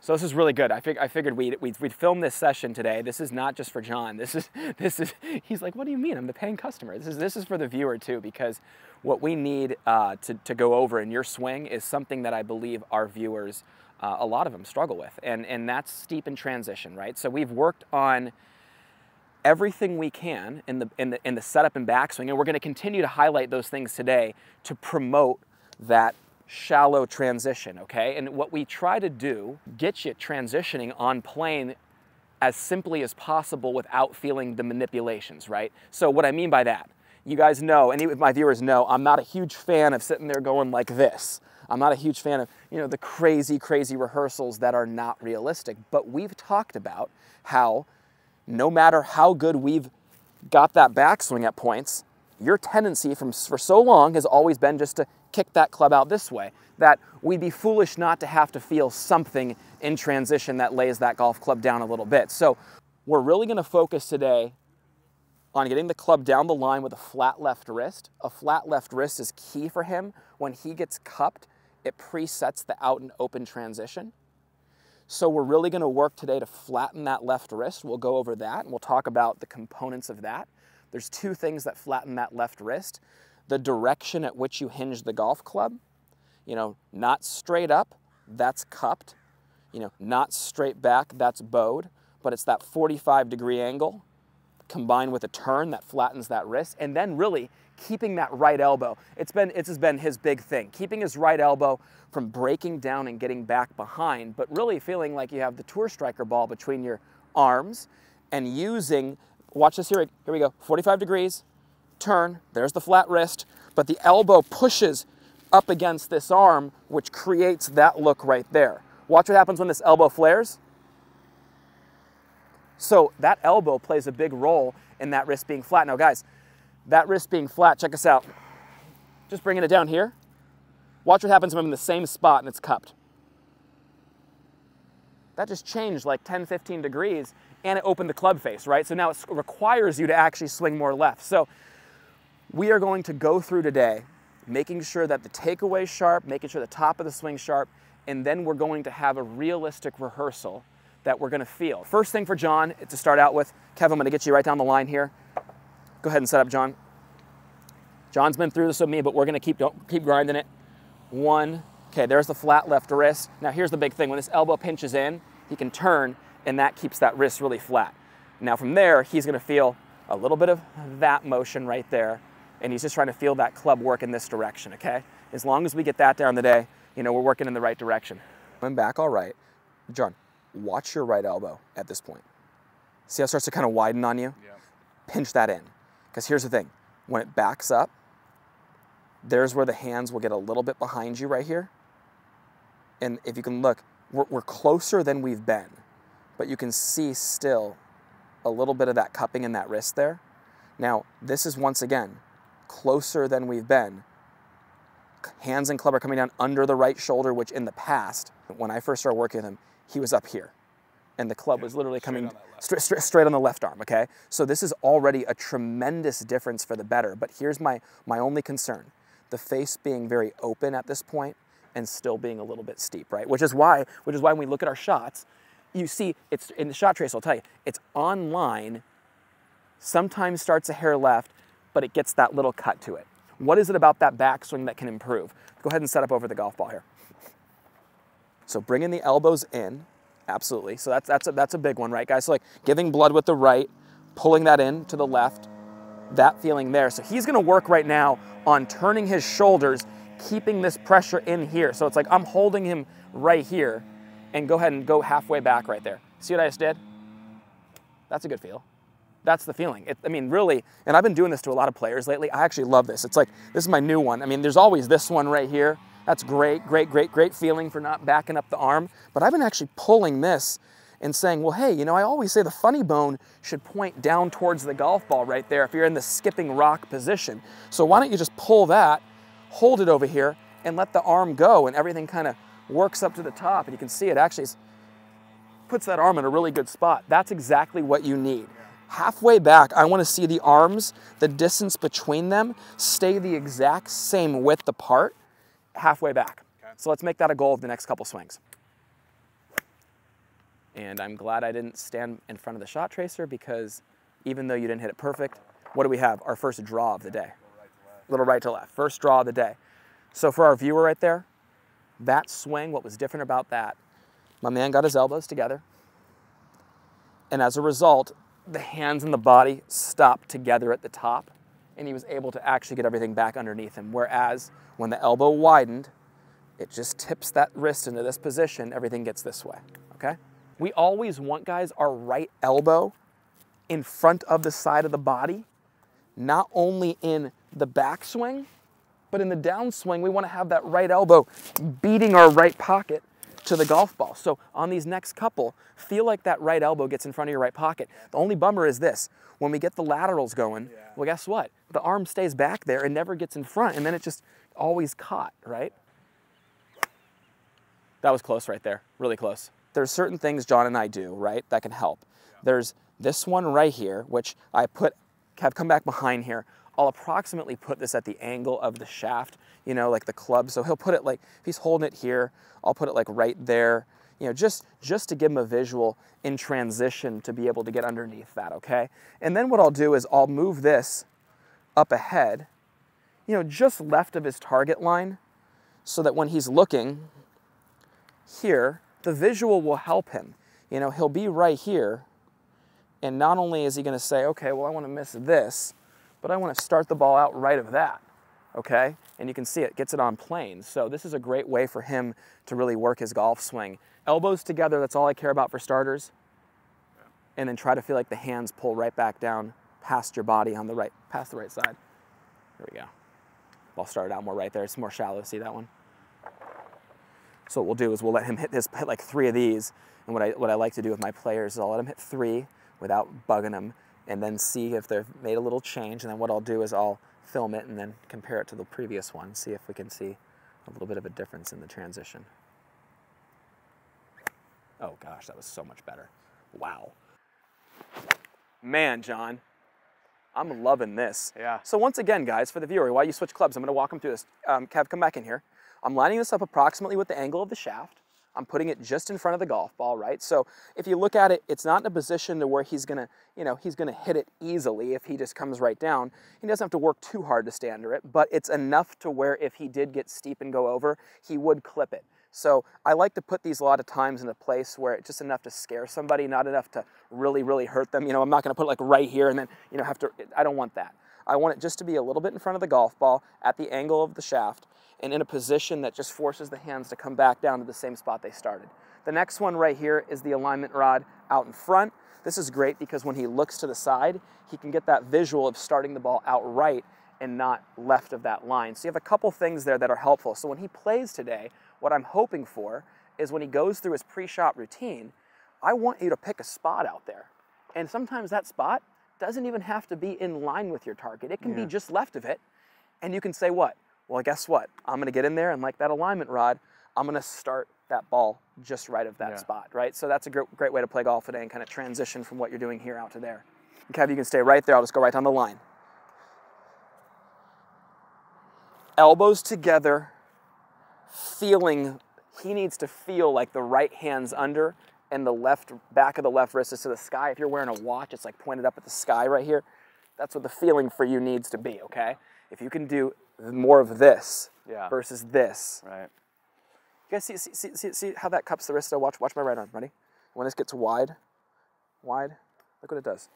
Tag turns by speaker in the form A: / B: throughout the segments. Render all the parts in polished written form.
A: So this is really good. I figured we'd film this session today. This is not just for John. This is he's like, what do you mean? I'm the paying customer. This is for the viewer too, because what we need to go over in your swing is something that I believe our viewers, a lot of them struggle with, and that's steep in transition, right? So we've worked on everything we can in the setup and backswing, and we're going to continue to highlight those things today to promote that shallow transition, okay? And what we try to do, get you transitioning on plane as simply as possible without feeling the manipulations, right? So what I mean by that, you guys know, any of my viewers know, I'm not a huge fan of sitting there going like this. I'm not a huge fan of, you know, the crazy rehearsals that are not realistic. But we've talked about how no matter how good we've got that backswing at points, your tendency for so long has always been just to kick that club out this way, that we'd be foolish not to have to feel something in transition that lays that golf club down a little bit. So we're really going to focus today on getting the club down the line with a flat left wrist. A flat left wrist is key for him. When he gets cupped, it presets the out and open transition. So we're really going to work today to flatten that left wrist. We'll go over that and we'll talk about the components of that. There's two things that flatten that left wrist. The direction at which you hinge the golf club, you know, not straight up, that's cupped, you know, not straight back, that's bowed, but it's that 45-degree angle combined with a turn that flattens that wrist, and then really keeping that right elbow. It's has been his big thing, keeping his right elbow from breaking down and getting back behind, but really feeling like you have the tour striker ball between your arms and using, watch this here we go, 45 degrees, turn, there's the flat wrist, but the elbow pushes up against this arm, which creates that look right there. Watch what happens when this elbow flares. So that elbow plays a big role in that wrist being flat. Now guys, that wrist being flat, check us out. Just bringing it down here. Watch what happens when I'm in the same spot and it's cupped. That just changed like 10, 15 degrees and it opened the club face, right? So now it requires you to actually swing more left. So we are going to go through today, making sure that the takeaway is sharp, making sure the top of the swing sharp, and then we're going to have a realistic rehearsal that we're going to feel. First thing for John to start out with, Kev, I'm going to get you right down the line here. Go ahead and set up, John. John's been through this with me, but we're going to keep grinding it. One, okay, there's the flat left wrist. Now here's the big thing. When this elbow pinches in, he can turn, and that keeps that wrist really flat. Now from there, he's going to feel a little bit of that motion right there, and he's just trying to feel that club work in this direction, okay? As long as we get that down today, you know, we're working in the right direction. Coming back all right. John, watch your right elbow at this point. See how it starts to kind of widen on you? Yeah. Pinch that in. Because here's the thing. When it backs up, there's where the hands will get a little bit behind you right here. And if you can look, we're closer than we've been, but you can see still a little bit of that cupping in that wrist there. Now, this is once again closer than we've been. Hands and club are coming down under the right shoulder, which in the past, when I first started working with him, he was up here. And the club was literally coming straight on the left arm, okay? So this is already a tremendous difference for the better. But here's my only concern. The face being very open at this point and still being a little bit steep, right? Which is why when we look at our shots, you see, it's in the shot trace, I'll tell you, it's on line, sometimes starts a hair left, but it gets that little cut to it. What is it about that backswing that can improve? Go ahead and set up over the golf ball here. So bringing the elbows in, absolutely. So that's a big one, right, guys? So like giving blood with the right, pulling that in to the left, that feeling there. So he's going to work right now on turning his shoulders, keeping this pressure in here. So it's like I'm holding him right here, and go ahead and go halfway back right there. See what I just did? That's a good feel. That's the feeling. I mean, really, and I've been doing this to a lot of players lately. I actually love this. It's like, this is my new one. I mean, there's always this one right here. That's great, great, great, great feeling for not backing up the arm. But I've been actually pulling this and saying, well, hey, you know, I always say the funny bone should point down towards the golf ball right there if you're in the skipping rock position. So why don't you just pull that, hold it over here, and let the arm go, and everything kind of works up to the top. And you can see it actually puts that arm in a really good spot. That's exactly what you need. Halfway back, I want to see the arms, the distance between them, stay the exact same width apart halfway back. Okay. So let's make that a goal of the next couple swings. And I'm glad I didn't stand in front of the shot tracer, because even though you didn't hit it perfect, what do we have? Our first draw of the day. Little right to left, first draw of the day. So for our viewer right there, that swing, what was different about that, my man got his elbows together, and as a result, the hands and the body stopped together at the top, and he was able to actually get everything back underneath him. Whereas when the elbow widened, it just tips that wrist into this position, everything gets this way, okay? We always want, guys, our right elbow in front of the side of the body, not only in the backswing, but in the downswing, we want to have that right elbow beating our right pocket to the golf ball. So on these next couple, feel like that right elbow gets in front of your right pocket. The only bummer is this: when we get the laterals going, well, guess what? The arm stays back there and never gets in front, and then it just always caught, right? That was close right there, really close. There's certain things John and I do, right, that can help. There's this one right here, which I have come back behind here. I'll approximately put this at the angle of the shaft, you know, like the club. So he'll put it like, if he's holding it here, I'll put it like right there, you know, just to give him a visual in transition to be able to get underneath that, okay? And then what I'll do is I'll move this up ahead, you know, just left of his target line, so that when he's looking here, the visual will help him. You know, he'll be right here, and not only is he going to say, okay, well, I want to miss this, but I want to start the ball out right of that, okay? And you can see it gets it on plane. So this is a great way for him to really work his golf swing. Elbows together, that's all I care about for starters. And then try to feel like the hands pull right back down past your body on the right, past the right side. There we go. Ball started out more right there. It's more shallow, see that one? So what we'll do is we'll let him hit like 3 of these. And what I like to do with my players is I'll let him hit 3 without bugging them, and then see if they've made a little change. And then what I'll do is I'll film it and then compare it to the previous one, see if we can see a little bit of a difference in the transition. Oh gosh, that was so much better. Wow. Man, John, I'm loving this.
B: Yeah.
A: So once again, guys, for the viewer, while you switch clubs, I'm gonna walk him through this. Kev, come back in here. I'm lining this up approximately with the angle of the shaft. I'm putting it just in front of the golf ball, right? So if you look at it, it's not in a position to where he's gonna, you know, he's gonna hit it easily if he just comes right down. He doesn't have to work too hard to stay under it, but it's enough to where if he did get steep and go over, he would clip it. So I like to put these a lot of times in a place where it's just enough to scare somebody, not enough to really, really hurt them. You know, I'm not gonna put it like right here and then, you know, I don't want that. I want it just to be a little bit in front of the golf ball at the angle of the shaft, and in a position that just forces the hands to come back down to the same spot they started. The next one right here is the alignment rod out in front. This is great because when he looks to the side, he can get that visual of starting the ball out right and not left of that line. So you have a couple things there that are helpful. So when he plays today, what I'm hoping for is when he goes through his pre-shot routine, I want you to pick a spot out there. And sometimes that spot doesn't even have to be in line with your target. It can be just left of it. And you can say what? Well, guess what? I'm going to get in there, and like that alignment rod, I'm going to start that ball just right of that spot, right? So that's a great way to play golf today and kind of transition from what you're doing here out to there. And Kev, you can stay right there. I'll just go right down the line. Elbows together, feeling, he needs to feel like the right hand's under and the left back of the left wrist is to the sky. If you're wearing a watch, it's like pointed up at the sky right here. That's what the feeling for you needs to be, okay? If you can do more of this versus this.
B: Right.
A: You guys see how that cups the wrist? So watch my right arm. Ready? When this gets wide, look what it does.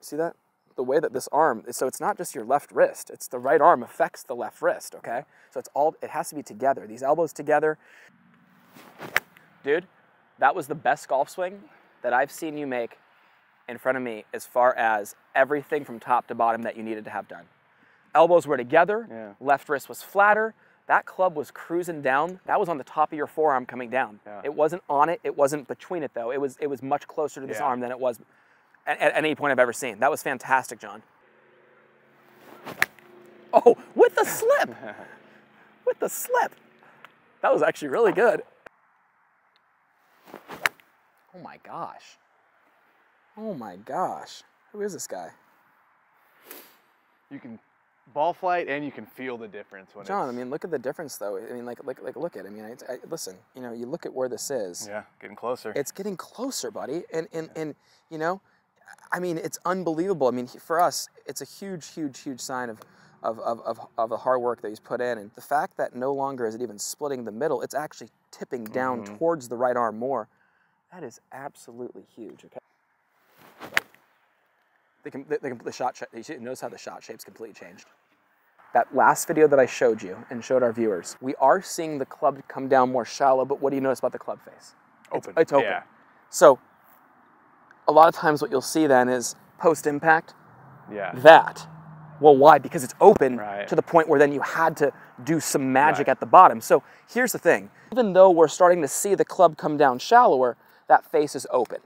A: See that? The way that this arm, so it's not just your left wrist, it's the right arm affects the left wrist, okay? So it has to be together. These elbows together. Dude, that was the best golf swing that I've seen you make in front of me as far as everything from top to bottom that you needed to have done. Elbows were together, left wrist was flatter, that club was cruising down, that was on the top of your forearm coming down. It wasn't on it, it wasn't between it though, it was much closer to this arm than it was at any point I've ever seen. That was fantastic, John. Oh, with the slip! With the slip! That was actually really good. Oh my gosh. Oh my gosh. Who is this guy?
B: You can ball flight, and you can feel the difference when
A: John,
B: it's...
A: I mean, look at the difference, though. I mean, like look at it. I mean, listen, you know, you look at where this is.
B: Yeah, getting closer.
A: It's getting closer, buddy. And you know, I mean, it's unbelievable. I mean, for us, it's a huge, huge, huge sign of the hard work that he's put in. And the fact that no longer is it even splitting the middle, it's actually tipping down towards the right arm more. That is absolutely huge, okay? The shot, notice how the shot shape's completely changed. That last video that I showed you and showed our viewers, we are seeing the club come down more shallow, but what do you notice about the club face?
B: Open.
A: It's open.
B: Yeah.
A: So a lot of times what you'll see then is post-impact,
B: Yeah.
A: that. Well, why? Because it's open
B: Right.
A: to the point where then you had to do some magic at the bottom. So here's the thing. Even though we're starting to see the club come down shallower, that face is open.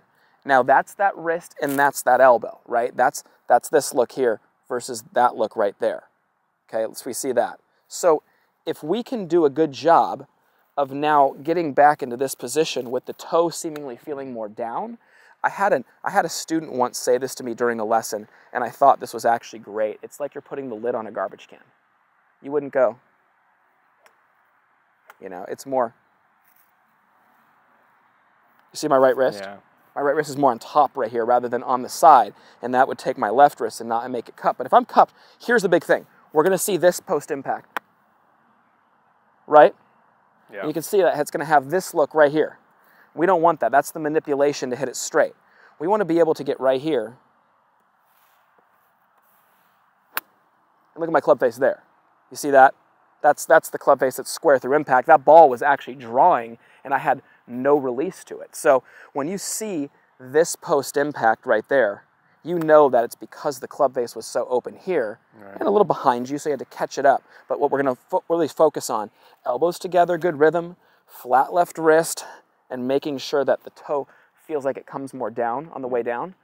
A: Now that's that wrist and that's that elbow, right? That's this look here versus that look right there. Okay, so we see that. So if we can do a good job of now getting back into this position with the toe seemingly feeling more down, I had a student once say this to me during a lesson, and I thought this was actually great. It's like you're putting the lid on a garbage can. You wouldn't go, you know, it's more, you see my right wrist?
B: Yeah.
A: My right wrist is more on top right here rather than on the side, and that would take my left wrist and not make it cup. But if I'm cupped, here's the big thing. We're going to see this post-impact, right?
B: Yeah.
A: And you can see that it's going to have this look right here. We don't want that. That's the manipulation to hit it straight. We want to be able to get right here. And look at my club face there. You see that? That's the club face that's square through impact. That ball was actually drawing, and I had no release to it. So when you see this post-impact right there, you know that it's because the club face was so open here and a little behind you, so you had to catch it up. But what we're going to really focus on, elbows together, good rhythm, flat left wrist, and making sure that the toe feels like it comes more down on the way down.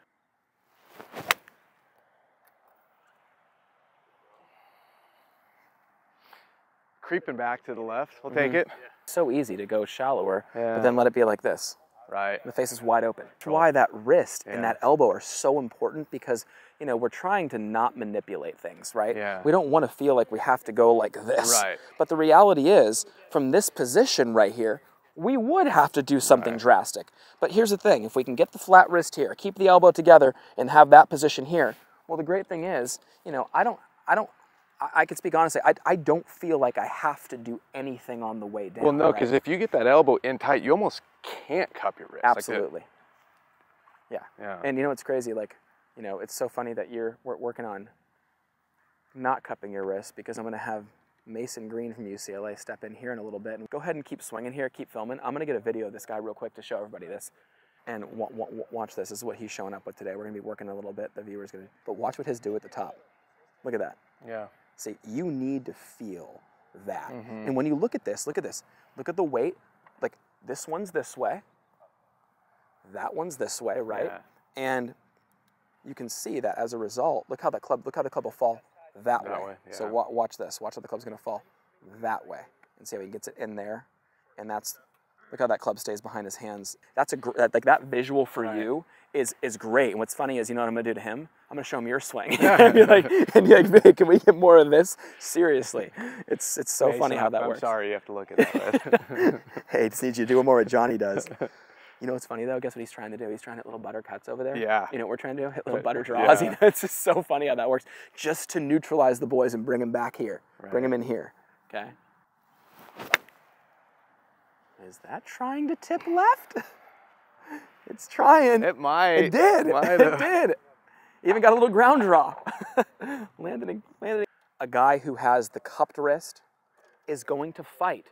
B: Creeping back to the left, we'll take it.
A: It's so easy to go shallower,
B: Yeah.
A: but then let it be like this.
B: Right.
A: The face is wide open. That's why that wrist and that elbow are so important, because, you know, we're trying to not manipulate things, right?
B: Yeah.
A: We don't want to feel like we have to go like this.
B: Right.
A: But the reality is, from this position right here, we would have to do something drastic. But here's the thing, if we can get the flat wrist here, keep the elbow together, and have that position here, well, the great thing is, you know, I can speak honestly, I don't feel like I have to do anything on the way down.
B: Well, no, because if you get that elbow in tight, you almost can't cup your wrist.
A: Absolutely.
B: Yeah.
A: And you know what's crazy? Like, you know, it's so funny that we're working on not cupping your wrist, because I'm going to have Mason Green from UCLA step in here in a little bit. And go ahead and keep swinging here, keep filming. I'm going to get a video of this guy real quick to show everybody this. And watch this. This is what he's showing up with today. We're going to be working a little bit. The viewer's going to, but watch what his do at the top. Look at that.
B: Yeah.
A: See, you need to feel that. And when you look at this, look at the weight. Like, this one's this way, that one's this way, right?
B: Yeah.
A: And you can see that as a result, look how the club will fall that way.
B: Yeah.
A: So watch this. Watch how the club's going to fall that way, and see how he gets it in there. And that's, look how that club stays behind his hands. That's like that visual for you is great. And what's funny is, you know what I'm going to do to him? I'm going to show him your swing. and be like, hey, can we get more of this? Seriously, it's so funny how that works.
B: I'm sorry you have to look at that.
A: Hey, just need you to do more what Johnny does. You know what's funny though? Guess what he's trying to do? He's trying to hit little butter cuts over there.
B: Yeah.
A: You know what we're trying to do? Hit little butter draws. You know, it's just so funny how that works. Just to neutralize the boys and bring them back here. Bring them in here. Okay. Is that trying to tip left? It's trying.
B: It might.
A: It did.
B: It
A: did. Even got a little ground draw. landed. A guy who has the cupped wrist is going to fight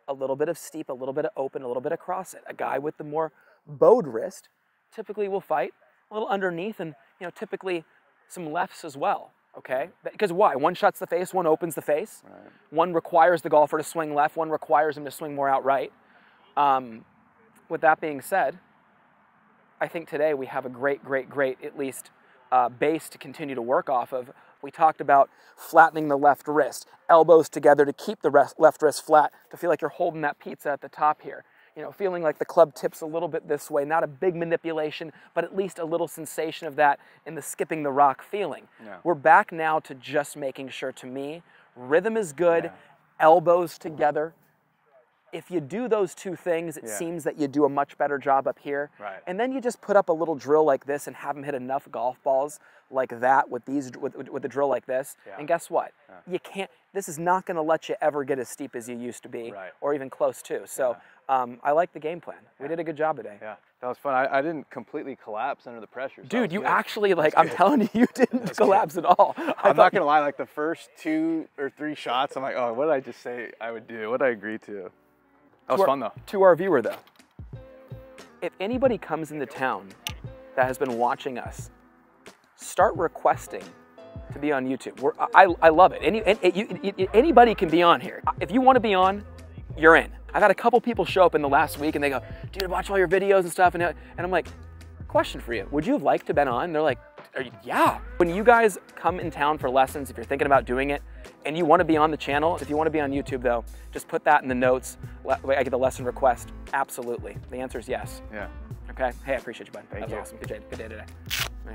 A: a little bit of steep, a little bit of open, a little bit of cross it. A guy with the more bowed wrist typically will fight a little underneath, and, you know, typically some lefts as well. Okay? Because why? One shuts the face, one opens the face. Right. One requires the golfer to swing left, one requires him to swing more outright. With that being said, I think today we have a great, at least, base to continue to work off of. We talked about flattening the left wrist, elbows together to keep the left wrist flat, to feel like you're holding that pizza at the top here. you know, feeling like the club tips a little bit this way, not a big manipulation, but at least a little sensation of that in the skipping the rock feeling.
B: Yeah.
A: We're back now to just making sure, to me, rhythm is good, elbows together. If you do those two things, it seems that you do a much better job up here.
B: Right.
A: And then you just put up a little drill like this and have them hit enough golf balls like that with with a drill like this.
B: Yeah.
A: And guess what? You can't. This is not going to let you ever get as steep as you used to be, or even close to. So I like the game plan. We did a good job today.
B: Yeah, that was fun. I didn't completely collapse under the pressure. So
A: dude, you actually, like, I'm telling you, you didn't collapse at all.
B: I'm not gonna lie. Like the first 2 or 3 shots, I'm like, oh, what did I just say I would do? What did I agree to? That was fun though. To
A: our viewer though, if anybody comes into town that has been watching us, start requesting to be on YouTube. I love it. Anybody can be on here. If you want to be on, you're in. I've had a couple people show up in the last week and they go, dude, watch all your videos and stuff. And I'm like, question for you. Would you have liked to have been on? And they're like, yeah. When you guys come in town for lessons, if you're thinking about doing it and you want to be on the channel, if you want to be on YouTube though, just put that in the notes. I get the lesson request. Absolutely. The answer is yes.
B: Yeah.
A: Okay. Hey, I appreciate you, bud.
B: Thank you.
A: That was awesome. Good day today.